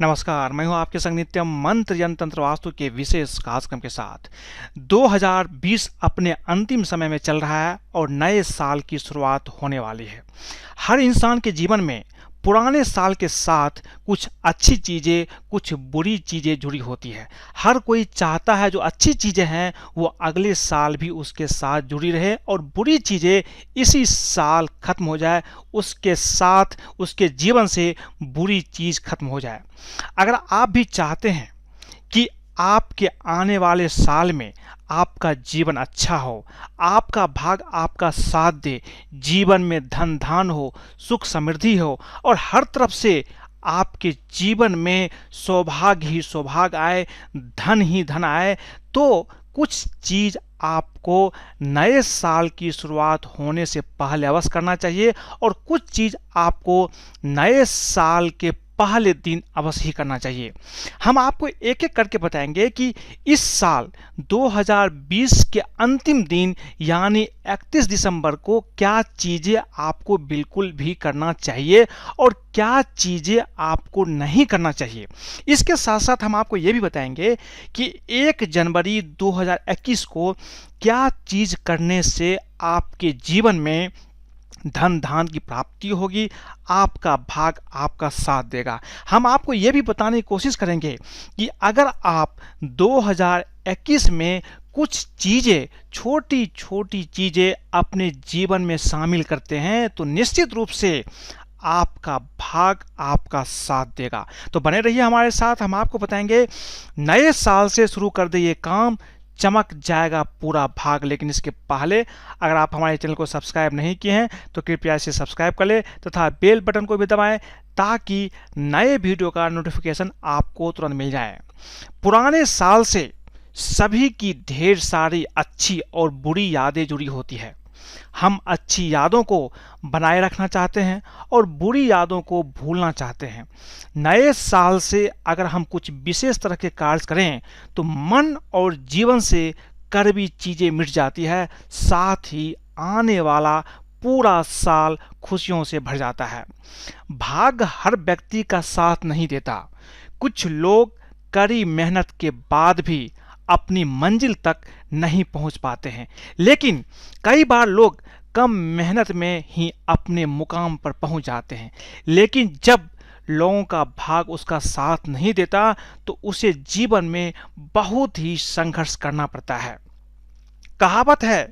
नमस्कार, मैं हूं आपके संग नित्यम मंत्र यंत्र तंत्र वास्तु के विशेष कार्यक्रम के साथ। 2020 अपने अंतिम समय में चल रहा है और नए साल की शुरुआत होने वाली है। हर इंसान के जीवन में पुराने साल के साथ कुछ अच्छी चीज़ें, कुछ बुरी चीज़ें जुड़ी होती है। हर कोई चाहता है जो अच्छी चीज़ें हैं वो अगले साल भी उसके साथ जुड़ी रहे और बुरी चीज़ें इसी साल खत्म हो जाए, उसके साथ उसके जीवन से बुरी चीज़ खत्म हो जाए। अगर आप भी चाहते हैं कि आपके आने वाले साल में आपका जीवन अच्छा हो, आपका भाग आपका साथ दे, जीवन में धन धान हो, सुख समृद्धि हो और हर तरफ से आपके जीवन में सौभाग्य ही सौभाग्य आए, धन ही धन आए, तो कुछ चीज़ आपको नए साल की शुरुआत होने से पहले अवश्य करना चाहिए और कुछ चीज़ आपको नए साल के पहले दिन अवश्य ही करना चाहिए। हम आपको एक एक करके बताएंगे कि इस साल 2020 के अंतिम दिन यानी 31 दिसंबर को क्या चीज़ें आपको बिल्कुल भी करना चाहिए और क्या चीज़ें आपको नहीं करना चाहिए। इसके साथ साथ हम आपको ये भी बताएंगे कि 1 जनवरी 2021 को क्या चीज़ करने से आपके जीवन में धन धान की प्राप्ति होगी, आपका भाग आपका साथ देगा। हम आपको यह भी बताने की कोशिश करेंगे कि अगर आप 2021 में कुछ चीज़ें, छोटी छोटी चीज़ें अपने जीवन में शामिल करते हैं तो निश्चित रूप से आपका भाग आपका साथ देगा। तो बने रहिए हमारे साथ, हम आपको बताएंगे नए साल से शुरू कर दे ये काम, चमक जाएगा पूरा भाग। लेकिन इसके पहले अगर आप हमारे चैनल को सब्सक्राइब नहीं किए हैं तो कृपया इसे सब्सक्राइब कर लें तथा बेल बटन को भी दबाएं ताकि नए वीडियो का नोटिफिकेशन आपको तुरंत मिल जाए। पुराने साल से सभी की ढेर सारी अच्छी और बुरी यादें जुड़ी होती है। हम अच्छी यादों को बनाए रखना चाहते हैं और बुरी यादों को भूलना चाहते हैं। नए साल से अगर हम कुछ विशेष तरह के कार्य करें तो मन और जीवन से कड़वी चीज़ें मिट जाती है, साथ ही आने वाला पूरा साल खुशियों से भर जाता है। भाग्य हर व्यक्ति का साथ नहीं देता। कुछ लोग कड़ी मेहनत के बाद भी अपनी मंजिल तक नहीं पहुंच पाते हैं, लेकिन कई बार लोग कम मेहनत में ही अपने मुकाम पर पहुंच जाते हैं। लेकिन जब लोगों का भाग उसका साथ नहीं देता तो उसे जीवन में बहुत ही संघर्ष करना पड़ता है। कहावत है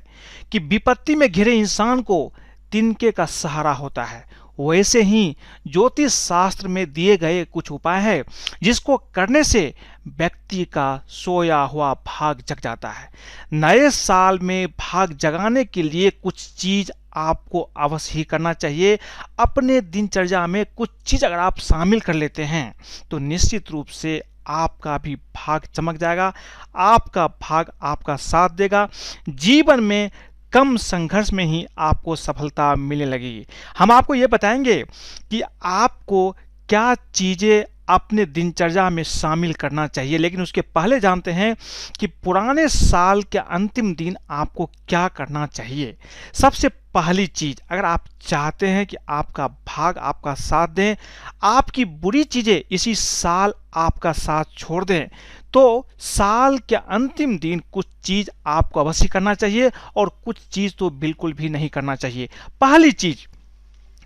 कि विपत्ति में घिरे इंसान को तिनके का सहारा होता है। वैसे ही ज्योतिष शास्त्र में दिए गए कुछ उपाय है जिसको करने से व्यक्ति का सोया हुआ भाग जग जाता है। नए साल में भाग जगाने के लिए कुछ चीज आपको अवश्य ही करना चाहिए। अपने दिनचर्या में कुछ चीज अगर आप शामिल कर लेते हैं तो निश्चित रूप से आपका भी भाग चमक जाएगा, आपका भाग आपका साथ देगा। जीवन में कम संघर्ष में ही आपको सफलता मिलने लगेगी। हम आपको ये बताएंगे कि आपको क्या चीज़ें अपने दिनचर्या में शामिल करना चाहिए, लेकिन उसके पहले जानते हैं कि पुराने साल के अंतिम दिन आपको क्या करना चाहिए। सबसे पहली चीज़, अगर आप चाहते हैं कि आपका भाग आपका साथ दें, आपकी बुरी चीज़ें इसी साल आपका साथ छोड़ दें, तो साल के अंतिम दिन कुछ चीज़ आपको अवश्य करना चाहिए और कुछ चीज़ तो बिल्कुल भी नहीं करना चाहिए। पहली चीज़,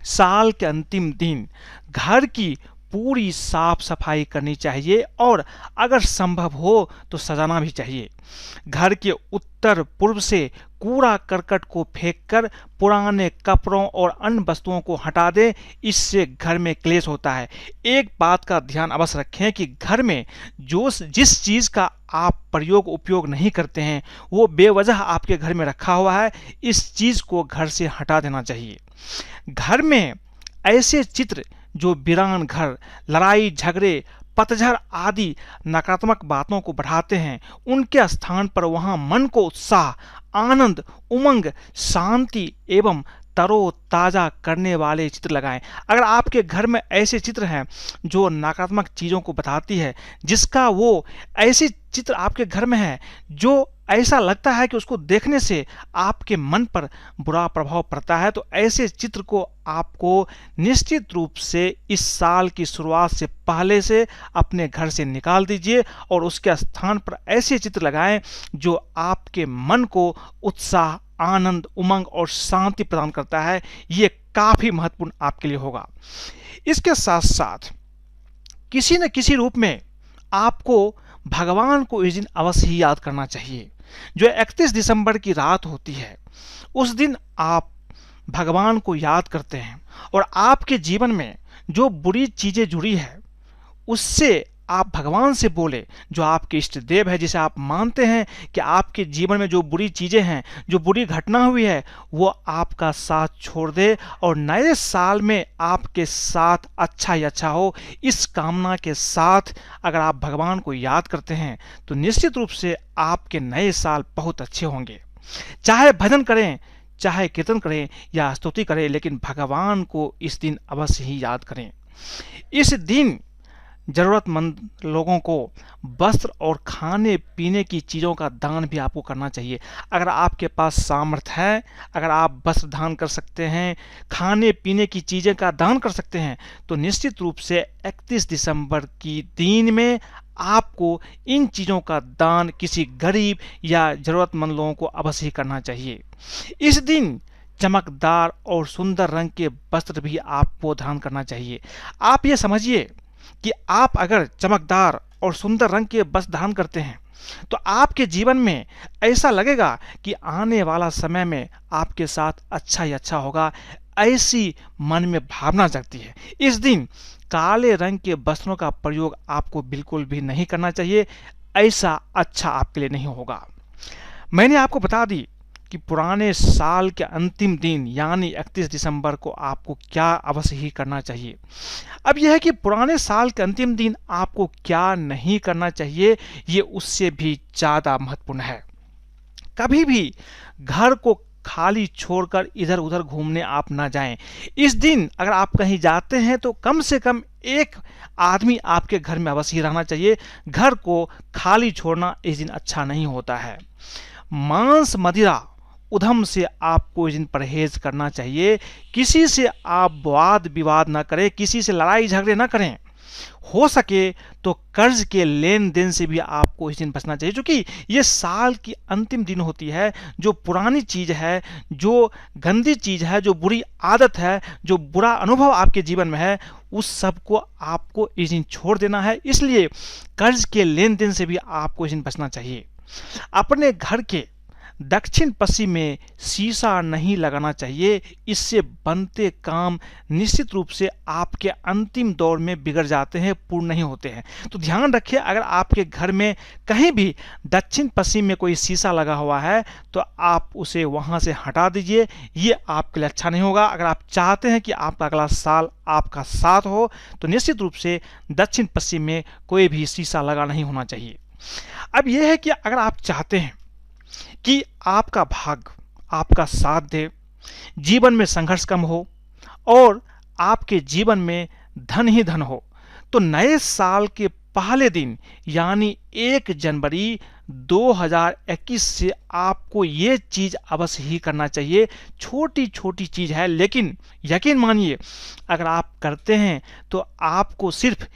साल के अंतिम दिन घर की पूरी साफ सफाई करनी चाहिए और अगर संभव हो तो सजाना भी चाहिए। घर के उत्तर पूर्व से कूड़ा करकट को फेंककर पुराने कपड़ों और अन्य वस्तुओं को हटा दें, इससे घर में क्लेश होता है। एक बात का ध्यान अवश्य रखें कि घर में जिस चीज़ का आप प्रयोग उपयोग नहीं करते हैं वो बेवजह आपके घर में रखा हुआ है, इस चीज़ को घर से हटा देना चाहिए। घर में ऐसे चित्र जो वीरान घर, लड़ाई झगड़े, पतझड़ आदि नकारात्मक बातों को बढ़ाते हैं, उनके स्थान पर वहां मन को उत्साह, आनंद, उमंग, शांति एवं तरोताजा करने वाले चित्र लगाएं। अगर आपके घर में ऐसे चित्र हैं जो नकारात्मक चीज़ों को बताती है, जिसका वो ऐसे चित्र आपके घर में है जो ऐसा लगता है कि उसको देखने से आपके मन पर बुरा प्रभाव पड़ता है, तो ऐसे चित्र को आपको निश्चित रूप से इस साल की शुरुआत से पहले से अपने घर से निकाल दीजिए और उसके स्थान पर ऐसे चित्र लगाएं जो आपके मन को उत्साह, आनंद, उमंग और शांति प्रदान करता है। ये काफी महत्वपूर्ण आपके लिए होगा। इसके साथ साथ किसी न किसी रूप में आपको भगवान को इस दिन अवश्य ही याद करना चाहिए। जो 31 दिसंबर की रात होती है, उस दिन आप भगवान को याद करते हैं और आपके जीवन में जो बुरी चीजें जुड़ी है उससे आप भगवान से बोले। जो आपके इष्ट देव है, जिसे आप मानते हैं कि आपके जीवन में जो बुरी चीजें हैं, जो बुरी घटना हुई है, वो आपका साथ छोड़ दे और नए साल में आपके साथ अच्छा ही अच्छा हो। इस कामना के साथ अगर आप भगवान को याद करते हैं तो निश्चित रूप से आपके नए साल बहुत अच्छे होंगे। चाहे भजन करें, चाहे कीर्तन करें या स्तुति करें, लेकिन भगवान को इस दिन अवश्य ही याद करें। इस दिन जरूरतमंद लोगों को वस्त्र और खाने पीने की चीज़ों का दान भी आपको करना चाहिए। अगर आपके पास सामर्थ्य है, अगर आप वस्त्र दान कर सकते हैं, खाने पीने की चीज़ें का दान कर सकते हैं, तो निश्चित रूप से 31 दिसंबर की दिन में आपको इन चीज़ों का दान किसी गरीब या ज़रूरतमंद लोगों को अवश्य ही करना चाहिए। इस दिन चमकदार और सुंदर रंग के वस्त्र भी आपको धारण करना चाहिए। आप ये समझिए कि आप अगर चमकदार और सुंदर रंग के वस्त्र धारण करते हैं तो आपके जीवन में ऐसा लगेगा कि आने वाला समय में आपके साथ अच्छा ही अच्छा होगा। ऐसी मन में भावना जगती है। इस दिन काले रंग के वस्त्रों का प्रयोग आपको बिल्कुल भी नहीं करना चाहिए। ऐसा अच्छा आपके लिए नहीं होगा। मैंने आपको बता दी कि पुराने साल के अंतिम दिन यानी 31 दिसंबर को आपको क्या अवश्य ही करना चाहिए। अब यह है कि पुराने साल के अंतिम दिन आपको क्या नहीं करना चाहिए, ये उससे भी ज़्यादा महत्वपूर्ण है। कभी भी घर को खाली छोड़कर इधर उधर घूमने आप ना जाएं। इस दिन अगर आप कहीं जाते हैं तो कम से कम एक आदमी आपके घर में अवश्य ही रहना चाहिए। घर को खाली छोड़ना इस दिन अच्छा नहीं होता है। मांस, मदिरा, उधम से आपको इस दिन परहेज करना चाहिए। किसी से आप वाद विवाद ना करें, किसी से लड़ाई झगड़े ना करें। हो सके तो कर्ज के लेन देन से भी आपको इस दिन बचना चाहिए, क्योंकि ये साल की अंतिम दिन होती है। जो पुरानी चीज है, जो गंदी चीज है, जो बुरी आदत है, जो बुरा अनुभव आपके जीवन में है, उस सब को आपको इस दिन छोड़ देना है। इसलिए कर्ज के लेन देन से भी आपको इस दिन बचना चाहिए। अपने घर के दक्षिण पश्चिम में शीशा नहीं लगाना चाहिए। इससे बनते काम निश्चित रूप से आपके अंतिम दौर में बिगड़ जाते हैं, पूर्ण नहीं होते हैं। तो ध्यान रखिए, अगर आपके घर में कहीं भी दक्षिण पश्चिम में कोई शीशा लगा हुआ है तो आप उसे वहां से हटा दीजिए। ये आपके लिए अच्छा नहीं होगा। अगर आप चाहते हैं कि आपका अगला साल आपका साथ हो तो निश्चित रूप से दक्षिण पश्चिम में कोई भी शीशा लगा नहीं होना चाहिए। अब यह है कि अगर आप चाहते हैं कि आपका भाग्य आपका साथ दे, जीवन में संघर्ष कम हो और आपके जीवन में धन ही धन हो, तो नए साल के पहले दिन यानी 1 जनवरी 2021 से आपको ये चीज अवश्य ही करना चाहिए। छोटी छोटी चीज है, लेकिन यकीन मानिए अगर आप करते हैं तो आपको सिर्फ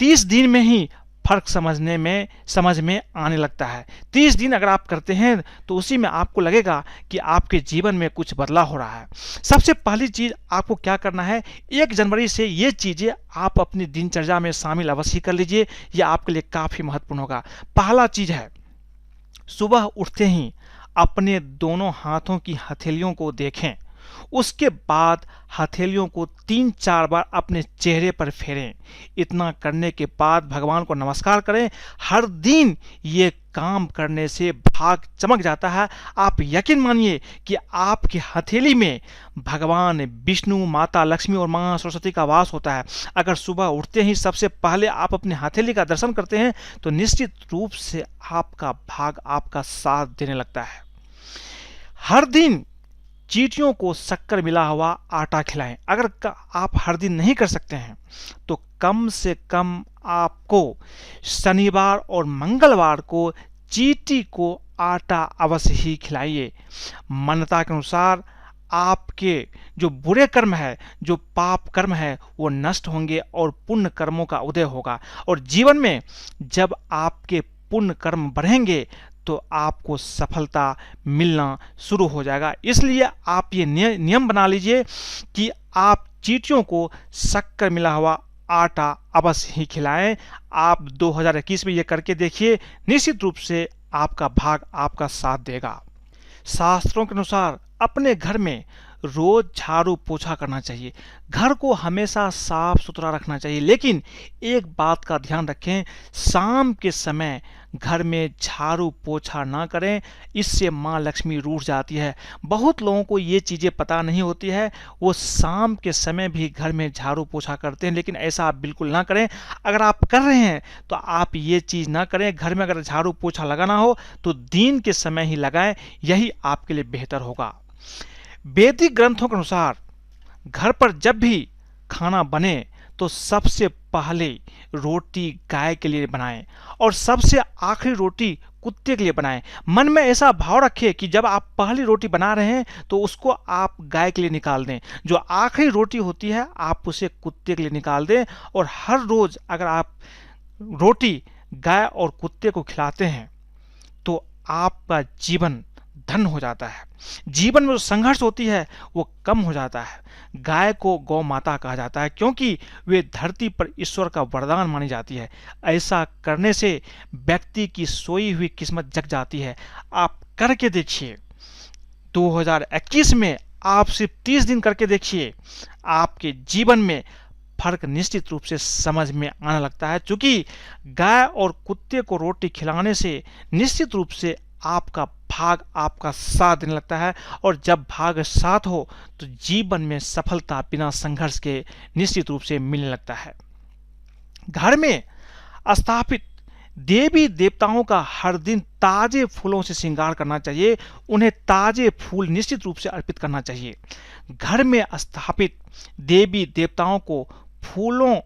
30 दिन में ही फर्क समझ में आने लगता है। 30 दिन अगर आप करते हैं तो उसी में आपको लगेगा कि आपके जीवन में कुछ बदलाव हो रहा है। सबसे पहली चीज आपको क्या करना है, 1 जनवरी से ये चीजें आप अपनी दिनचर्या में शामिल अवश्य कर लीजिए। यह आपके लिए काफी महत्वपूर्ण होगा। पहला चीज है, सुबह उठते ही अपने दोनों हाथों की हथेलियों को देखें। उसके बाद हथेलियों को 3-4 बार अपने चेहरे पर फेरें। इतना करने के बाद भगवान को नमस्कार करें। हर दिन ये काम करने से भाग चमक जाता है। आप यकीन मानिए कि आपकी हथेली में भगवान विष्णु, माता लक्ष्मी और मां सरस्वती का वास होता है। अगर सुबह उठते ही सबसे पहले आप अपनी हथेली का दर्शन करते हैं तो निश्चित रूप से आपका भाग आपका साथ देने लगता है। हर दिन चींटियों को शक्कर मिला हुआ आटा खिलाएं। अगर आप हर दिन नहीं कर सकते हैं तो कम से कम आपको शनिवार और मंगलवार को चींटी को आटा अवश्य ही खिलाइए। मान्यता के अनुसार आपके जो बुरे कर्म है, जो पाप कर्म है, वो नष्ट होंगे और पुण्य कर्मों का उदय होगा। और जीवन में जब आपके पुण्य कर्म बढ़ेंगे तो आपको सफलता मिलना शुरू हो जाएगा। इसलिए आप ये नियम बना लीजिए कि आप चींटियों को शक्कर मिला हुआ आटा अवश्य ही खिलाएं। आप 2021 में ये करके देखिए, निश्चित रूप से आपका भाग आपका साथ देगा। शास्त्रों के अनुसार अपने घर में रोज झाड़ू पोछा करना चाहिए, घर को हमेशा साफ सुथरा रखना चाहिए। लेकिन एक बात का ध्यान रखें, शाम के समय घर में झाड़ू पोछा ना करें, इससे माँ लक्ष्मी रूठ जाती है। बहुत लोगों को ये चीज़ें पता नहीं होती है, वो शाम के समय भी घर में झाड़ू पोछा करते हैं, लेकिन ऐसा आप बिल्कुल ना करें। अगर आप कर रहे हैं तो आप ये चीज़ ना करें। घर में अगर झाड़ू पोछा लगाना हो तो दिन के समय ही लगाएं, यही आपके लिए बेहतर होगा। वैदिक ग्रंथों के अनुसार घर पर जब भी खाना बने तो सबसे पहले रोटी गाय के लिए बनाएं और सबसे आखिरी रोटी कुत्ते के लिए बनाएं। मन में ऐसा भाव रखें कि जब आप पहली रोटी बना रहे हैं तो उसको आप गाय के लिए निकाल दें, जो आखिरी रोटी होती है आप उसे कुत्ते के लिए निकाल दें। और हर रोज अगर आप रोटी गाय और कुत्ते को खिलाते हैं तो आपका जीवन धन हो जाता है। जीवन में जो संघर्ष होती है वो कम हो जाता है। गाय को गौ माता कहा जाता है क्योंकि वे धरती पर ईश्वर का वरदान मानी जाती है। ऐसा करने से व्यक्ति की सोई हुई किस्मत जग जाती है। आप करके देखिए, 2021 में आप सिर्फ 30 दिन करके देखिए, आपके जीवन में फर्क निश्चित रूप से समझ में आने लगता है। क्योंकि गाय और कुत्ते को रोटी खिलाने से निश्चित रूप से आपका भाग आपका साथ देने लगता है, और जब भाग साथ हो तो जीवन में सफलता बिना संघर्ष के निश्चित रूप से मिलने लगता है। घर में स्थापित देवी देवताओं का हर दिन ताजे फूलों से श्रृंगार करना चाहिए, उन्हें ताजे फूल निश्चित रूप से अर्पित करना चाहिए। घर में स्थापित देवी देवताओं को फूलों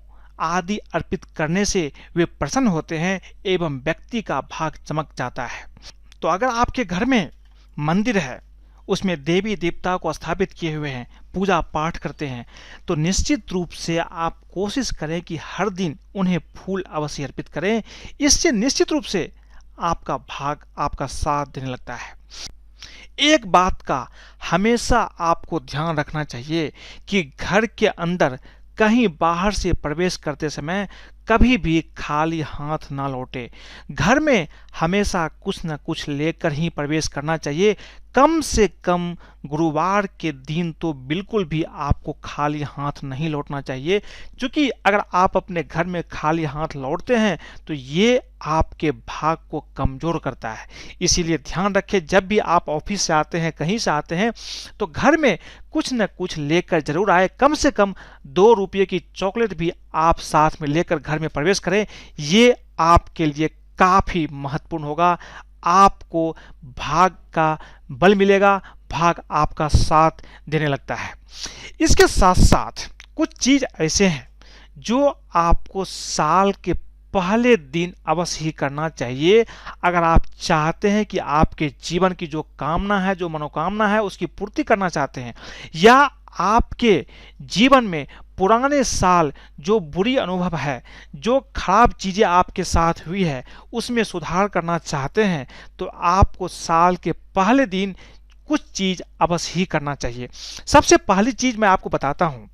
आदि अर्पित करने से वे प्रसन्न होते हैं एवं व्यक्ति का भाग चमक जाता है। तो अगर आपके घर में मंदिर है, उसमें देवी देवता को स्थापित किए हुए हैं, पूजा पाठ करते हैं, तो निश्चित रूप से आप कोशिश करें कि हर दिन उन्हें फूल अवश्य अर्पित करें। इससे निश्चित रूप से आपका भाग आपका साथ देने लगता है। एक बात का हमेशा आपको ध्यान रखना चाहिए कि घर के अंदर कहीं बाहर से प्रवेश करते समय कभी भी खाली हाथ ना लौटे। घर में हमेशा कुछ न कुछ लेकर ही प्रवेश करना चाहिए। कम से कम गुरुवार के दिन तो बिल्कुल भी आपको खाली हाथ नहीं लौटना चाहिए, क्योंकि अगर आप अपने घर में खाली हाथ लौटते हैं तो ये आपके भाग को कमजोर करता है। इसीलिए ध्यान रखें, जब भी आप ऑफिस से आते हैं, कहीं से आते हैं, तो घर में कुछ न कुछ लेकर जरूर आए। कम से कम 2 रुपये की चॉकलेट भी आप साथ में लेकर घर में प्रवेश करें। ये आपके लिए काफी महत्वपूर्ण होगा। आपको भाग का बल मिलेगा, भाग आपका साथ देने लगता है। इसके साथ साथ कुछ चीज ऐसे हैं जो आपको साल के पहले दिन अवश्य ही करना चाहिए अगर आप चाहते हैं कि आपके जीवन की जो कामना है, जो मनोकामना है, उसकी पूर्ति करना चाहते हैं, या आपके जीवन में पुराने साल जो बुरी अनुभव है, जो खराब चीजें आपके साथ हुई है, उसमें सुधार करना चाहते हैं, तो आपको साल के पहले दिन कुछ चीज अवश्य ही करना चाहिए। सबसे पहली चीज मैं आपको बताता हूं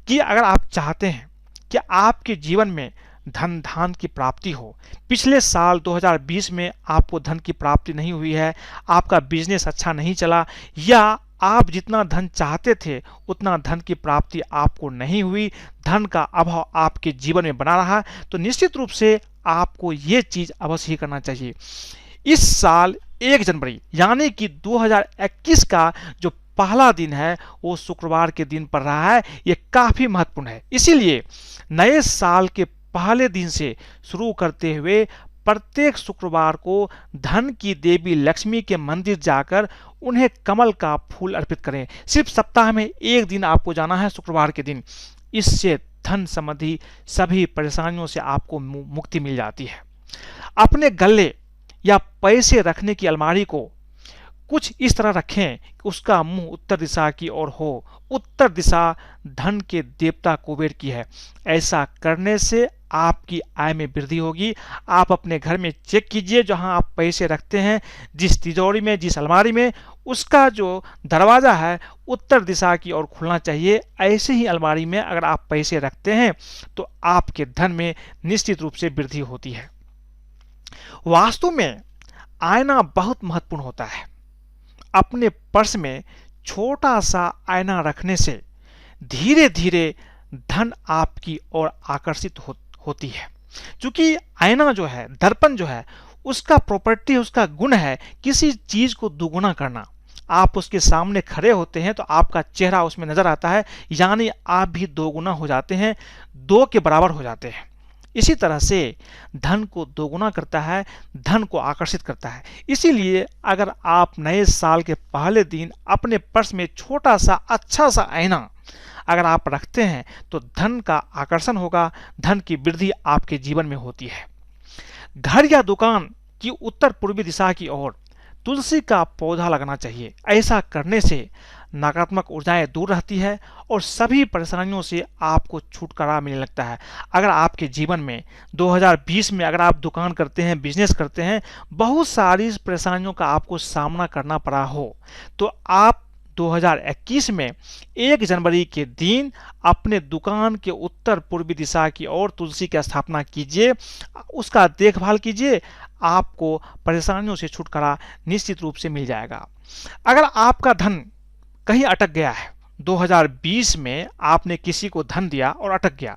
कि अगर आप चाहते हैं कि आपके जीवन में धन धान की प्राप्ति हो, पिछले साल 2020 में आपको धन की प्राप्ति नहीं हुई है, आपका बिजनेस अच्छा नहीं चला, या आप जितना धन चाहते थे उतना धन की प्राप्ति आपको नहीं हुई, धन का अभाव आपके जीवन में बना रहा, तो निश्चित रूप से आपको ये चीज अवश्य ही करना चाहिए। इस साल 1 जनवरी यानी कि 2021 का जो पहला दिन है वो शुक्रवार के दिन पड़ रहा है। ये काफी महत्वपूर्ण है। इसीलिए नए साल के पहले दिन से शुरू करते हुए प्रत्येक शुक्रवार को धन की देवी लक्ष्मी के मंदिर जाकर उन्हें कमल का फूल अर्पित करें। सिर्फ सप्ताह में 1 दिन आपको जाना है, शुक्रवार के दिन। इससे धन संबंधी सभी परेशानियों से आपको मुक्ति मिल जाती है। अपने गले या पैसे रखने की अलमारी को कुछ इस तरह रखें कि उसका मुंह उत्तर दिशा की ओर हो। उत्तर दिशा धन के देवता कुबेर की है। ऐसा करने से आपकी आय में वृद्धि होगी। आप अपने घर में चेक कीजिए, जहां आप पैसे रखते हैं, जिस तिजोरी में, जिस अलमारी में, उसका जो दरवाजा है उत्तर दिशा की ओर खुलना चाहिए। ऐसे ही अलमारी में अगर आप पैसे रखते हैं तो आपके धन में निश्चित रूप से वृद्धि होती है। वास्तु में आईना बहुत महत्वपूर्ण होता है। अपने पर्स में छोटा सा आईना रखने से धीरे धीरे धन आपकी ओर आकर्षित होती है। क्योंकि आईना जो है, दर्पण जो है, उसका प्रॉपर्टी, उसका गुण है किसी चीज को दुगुना करना। आप उसके सामने खड़े होते हैं तो आपका चेहरा उसमें नजर आता है, यानी आप भी दोगुना हो जाते हैं, दो के बराबर हो जाते हैं। इसी तरह से धन को दोगुना करता है, धन को आकर्षित करता है। इसीलिए अगर आप नए साल के पहले दिन अपने पर्स में छोटा सा अच्छा सा आईना अगर आप रखते हैं तो धन का आकर्षण होगा, धन की वृद्धि आपके जीवन में होती है। घर या दुकान की उत्तर पूर्वी दिशा की ओर तुलसी का पौधा लगाना चाहिए। ऐसा करने से नकारात्मक ऊर्जाएं दूर रहती है और सभी परेशानियों से आपको छुटकारा मिलने लगता है। अगर आपके जीवन में 2020 में अगर आप दुकान करते हैं, बिजनेस करते हैं, बहुत सारी परेशानियों का आपको सामना करना पड़ा हो, तो आप 2021 में 1 जनवरी के दिन अपने दुकान के उत्तर पूर्वी दिशा की ओर तुलसी की स्थापना कीजिए, उसका देखभाल कीजिए, आपको परेशानियों से छुटकारा निश्चित रूप से मिल जाएगा। अगर आपका धन कहीं अटक गया है, 2020 में आपने किसी को धन दिया और अटक गया,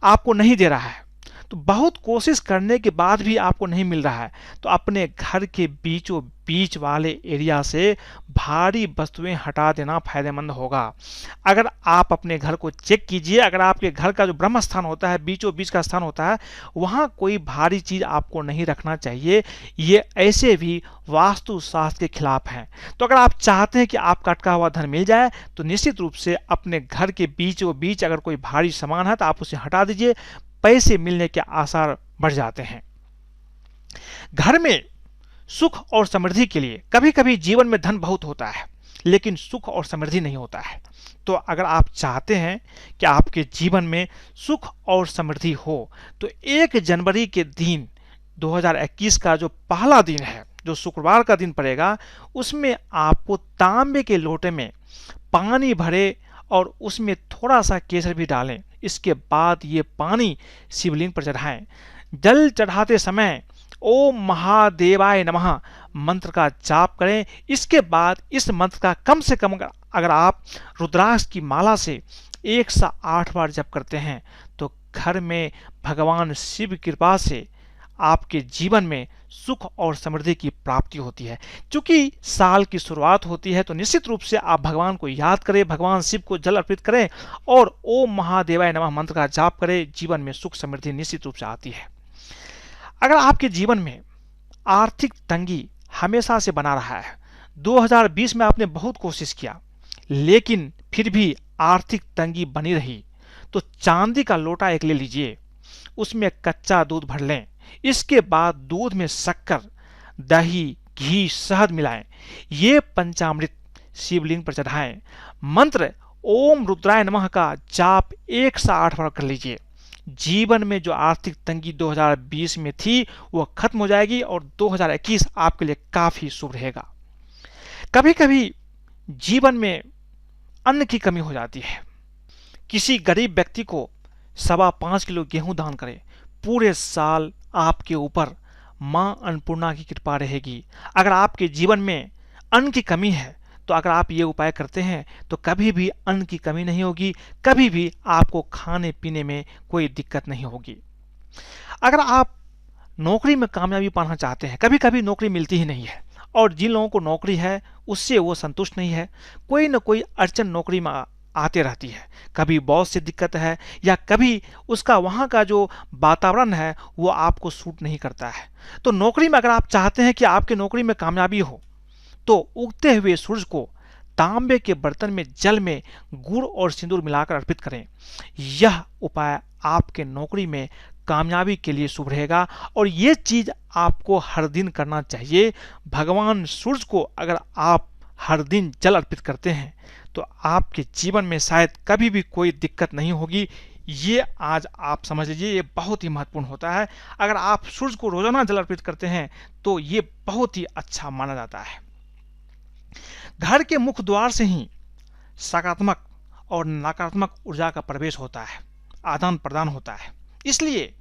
आपको नहीं दे रहा है, तो बहुत कोशिश करने के बाद भी आपको नहीं मिल रहा है, तो अपने घर के बीचों बीच वाले एरिया से भारी वस्तुएं हटा देना फायदेमंद होगा। अगर आप अपने घर को चेक कीजिए, अगर आपके घर का जो ब्रह्म स्थान होता है, बीचों बीच का स्थान होता है, वहां कोई भारी चीज आपको नहीं रखना चाहिए। ये ऐसे भी वास्तु शास्त्र के खिलाफ हैं। तो अगर आप चाहते हैं कि आपका अटका हुआ धन मिल जाए तो निश्चित रूप से अपने घर के बीचों बीच अगर कोई भारी सामान है तो आप उसे हटा दीजिए, पैसे मिलने के आसार बढ़ जाते हैं। घर में सुख और समृद्धि के लिए कभी कभी जीवन में धन बहुत होता है लेकिन सुख और समृद्धि नहीं होता है। तो अगर आप चाहते हैं कि आपके जीवन में सुख और समृद्धि हो तो 1 जनवरी के दिन 2021 का जो पहला दिन है, जो शुक्रवार का दिन पड़ेगा, उसमें आपको तांबे के लोटे में पानी भरे और उसमें थोड़ा सा केसर भी डालें। इसके बाद ये पानी शिवलिंग पर चढ़ाएं। जल चढ़ाते समय ओम महादेवाय नमः मंत्र का जाप करें। इसके बाद इस मंत्र का कम से कम अगर आप रुद्राक्ष की माला से 108 बार जप करते हैं तो घर में भगवान शिव की कृपा से आपके जीवन में सुख और समृद्धि की प्राप्ति होती है। क्योंकि साल की शुरुआत होती है तो निश्चित रूप से आप भगवान को याद करें, भगवान शिव को जल अर्पित करें और ओम महादेवाय नमः मंत्र का जाप करें। जीवन में सुख समृद्धि निश्चित रूप से आती है। अगर आपके जीवन में आर्थिक तंगी हमेशा से बना रहा है, 2020 में आपने बहुत कोशिश किया लेकिन फिर भी आर्थिक तंगी बनी रही, तो चांदी का लोटा एक ले लीजिए, उसमें कच्चा दूध भर लें। इसके बाद दूध में शक्कर, दही, घी, शहद मिलाएं। ये पंचामृत शिवलिंग पर चढ़ाएं। मंत्र ओम रुद्राय नमः का जाप 108 बार कर लीजिए। जीवन में जो आर्थिक तंगी 2020 में थी वह खत्म हो जाएगी और 2021 आपके लिए काफी शुभ रहेगा। कभी कभी जीवन में अन्न की कमी हो जाती है। किसी गरीब व्यक्ति को 5.25 किलो गेहूं दान करें। पूरे साल आपके ऊपर मां अन्नपूर्णा की कृपा रहेगी। अगर आपके जीवन में अन्न की कमी है तो अगर आप ये उपाय करते हैं तो कभी भी अन्न की कमी नहीं होगी, कभी भी आपको खाने पीने में कोई दिक्कत नहीं होगी। अगर आप नौकरी में कामयाबी पाना चाहते हैं, कभी कभी नौकरी मिलती ही नहीं है और जिन लोगों को नौकरी है उससे वो संतुष्ट नहीं है, कोई ना कोई अड़चन नौकरी में आते रहती है। कभी बॉस से दिक्कत है या कभी उसका वहाँ का जो वातावरण है वो आपको सूट नहीं करता है। तो नौकरी में अगर आप चाहते हैं कि आपके नौकरी में कामयाबी हो तो उगते हुए सूरज को तांबे के बर्तन में जल में गुड़ और सिंदूर मिलाकर अर्पित करें। यह उपाय आपके नौकरी में कामयाबी के लिए शुभ रहेगा। और ये चीज़ आपको हर दिन करना चाहिए। भगवान सूर्य को अगर आप हर दिन जल अर्पित करते हैं तो आपके जीवन में शायद कभी भी कोई दिक्कत नहीं होगी। ये आज आप समझ लीजिए, ये बहुत ही महत्वपूर्ण होता है। अगर आप सूर्य को रोजाना जल अर्पित करते हैं तो ये बहुत ही अच्छा माना जाता है। घर के मुख्य द्वार से ही सकारात्मक और नकारात्मक ऊर्जा का प्रवेश होता है, आदान प्रदान होता है। इसलिए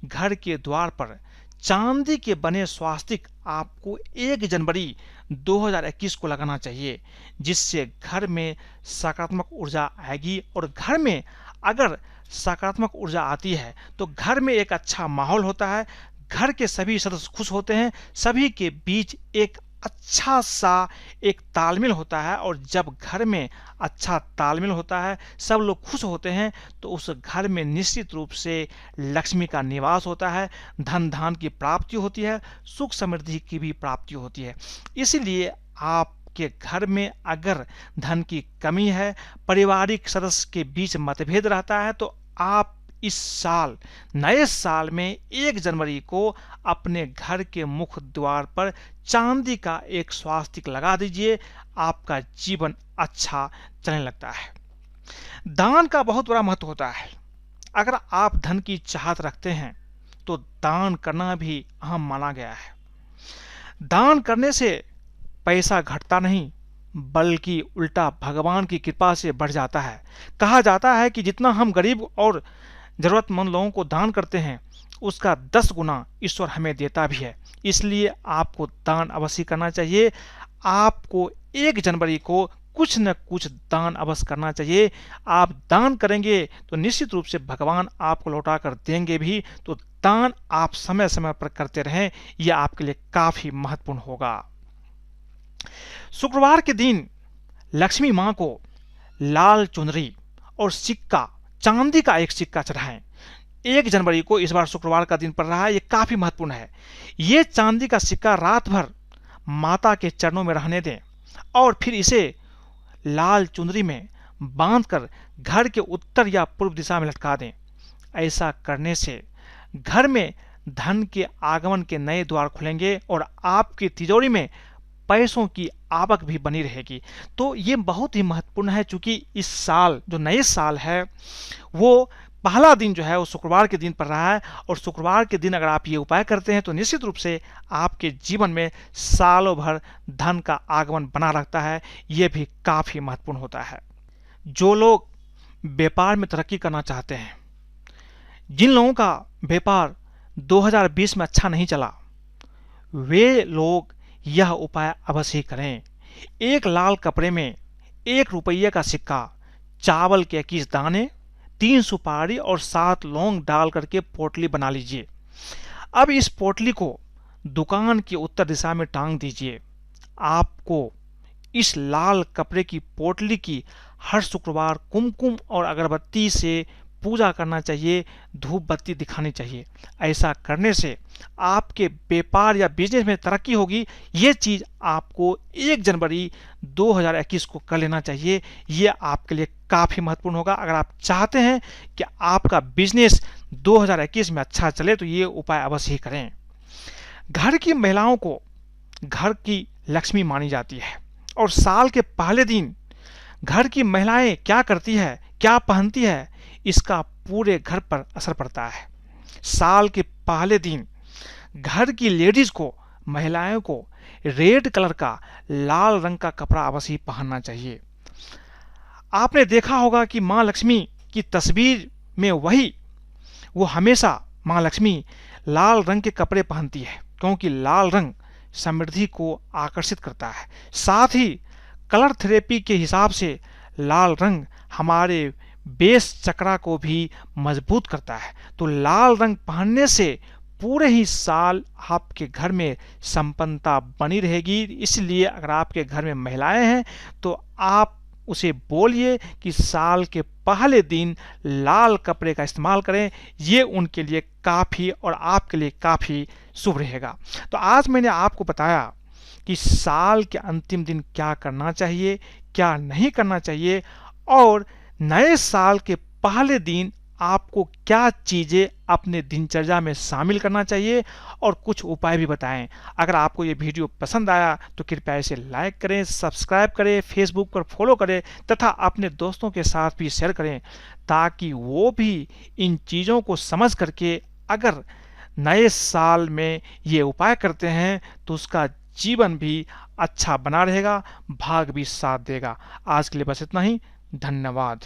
घर के द्वार पर चांदी के बने स्वास्तिक आपको 1 जनवरी 2021 को लगाना चाहिए, जिससे घर में सकारात्मक ऊर्जा आएगी। और घर में अगर सकारात्मक ऊर्जा आती है तो घर में एक अच्छा माहौल होता है, घर के सभी सदस्य खुश होते हैं, सभी के बीच एक अच्छा सा एक तालमेल होता है। और जब घर में अच्छा तालमेल होता है, सब लोग खुश होते हैं, तो उस घर में निश्चित रूप से लक्ष्मी का निवास होता है, धन धान की प्राप्ति होती है, सुख समृद्धि की भी प्राप्ति होती है। इसलिए आपके घर में अगर धन की कमी है, पारिवारिक सदस्य के बीच मतभेद रहता है, तो आप इस साल, नए साल में 1 जनवरी को अपने घर के मुख्य द्वार पर चांदी का एक स्वास्तिक लगा दीजिए। आपका जीवन अच्छा चलने लगता है। दान का बहुत बड़ा महत्व होता है। अगर आप धन की चाहत रखते हैं तो दान करना भी अहम माना गया है। दान करने से पैसा घटता नहीं, बल्कि उल्टा भगवान की कृपा से बढ़ जाता है। कहा जाता है कि जितना हम गरीब और जरूरतमंद लोगों को दान करते हैं, उसका 10 गुना ईश्वर हमें देता भी है। इसलिए आपको दान अवश्य करना चाहिए। आपको 1 जनवरी को कुछ न कुछ दान अवश्य करना चाहिए। आप दान करेंगे तो निश्चित रूप से भगवान आपको लौटा कर देंगे भी। तो दान आप समय समय पर करते रहें, यह आपके लिए काफी महत्वपूर्ण होगा। शुक्रवार के दिन लक्ष्मी मां को लाल चुनरी और सिक्का, चांदी का एक सिक्का चढ़ाएं। 1 जनवरी को इस बार शुक्रवार का दिन पड़ रहा है, ये काफी महत्वपूर्ण है। ये चांदी का सिक्का रात भर माता के चरणों में रहने दें और फिर इसे लाल चुनरी में बांधकर घर के उत्तर या पूर्व दिशा में लटका दें। ऐसा करने से घर में धन के आगमन के नए द्वार खुलेंगे और आपकी तिजोरी में पैसों की आवक भी बनी रहेगी। तो ये बहुत ही महत्वपूर्ण है, क्योंकि इस साल जो नए साल है वो पहला दिन जो है वो शुक्रवार के दिन पड़ रहा है। और शुक्रवार के दिन अगर आप ये उपाय करते हैं तो निश्चित रूप से आपके जीवन में सालों भर धन का आगमन बना रहता है। ये भी काफी महत्वपूर्ण होता है। जो लोग व्यापार में तरक्की करना चाहते हैं, जिन लोगों का व्यापार 2020 में अच्छा नहीं चला, वे लोग यह उपाय अवश्य करें। एक लाल कपड़े में 1 रुपये का सिक्का, चावल के 21 दाने, 3 सुपारी और 7 लौंग डाल करके पोटली बना लीजिए। अब इस पोटली को दुकान की उत्तर दिशा में टांग दीजिए। आपको इस लाल कपड़े की पोटली की हर शुक्रवार कुमकुम और अगरबत्ती से पूजा करना चाहिए, धूप बत्ती दिखानी चाहिए। ऐसा करने से आपके व्यापार या बिजनेस में तरक्की होगी। ये चीज आपको 1 जनवरी 2021 को कर लेना चाहिए। ये आपके लिए काफी महत्वपूर्ण होगा। अगर आप चाहते हैं कि आपका बिजनेस 2021 में अच्छा चले तो ये उपाय अवश्य ही करें। घर की महिलाओं को घर की लक्ष्मी मानी जाती है और साल के पहले दिन घर की महिलाएं क्या करती है, क्या पहनती है, इसका पूरे घर पर असर पड़ता है। साल के पहले दिन घर की लेडीज को, महिलाओं को रेड कलर का, लाल रंग का कपड़ा अवश्य पहनना चाहिए। आपने देखा होगा कि मां लक्ष्मी की तस्वीर में वो हमेशा मां लक्ष्मी लाल रंग के कपड़े पहनती है, क्योंकि लाल रंग समृद्धि को आकर्षित करता है। साथ ही कलर थेरेपी के हिसाब से लाल रंग हमारे बेस चक्रा को भी मजबूत करता है। तो लाल रंग पहनने से पूरे ही साल आपके घर में संपन्नता बनी रहेगी। इसलिए अगर आपके घर में महिलाएं हैं तो आप उसे बोलिए कि साल के पहले दिन लाल कपड़े का इस्तेमाल करें। ये उनके लिए काफ़ी और आपके लिए काफ़ी शुभ रहेगा। तो आज मैंने आपको बताया कि साल के अंतिम दिन क्या करना चाहिए, क्या नहीं करना चाहिए, और नए साल के पहले दिन आपको क्या चीज़ें अपने दिनचर्या में शामिल करना चाहिए और कुछ उपाय भी बताएं। अगर आपको ये वीडियो पसंद आया तो कृपया इसे लाइक करें, सब्सक्राइब करें, फेसबुक पर फॉलो करें तथा अपने दोस्तों के साथ भी शेयर करें, ताकि वो भी इन चीज़ों को समझ करके अगर नए साल में ये उपाय करते हैं तो उसका जीवन भी अच्छा बना रहेगा, भाग भी साथ देगा। आज के लिए बस इतना ही। धन्यवाद।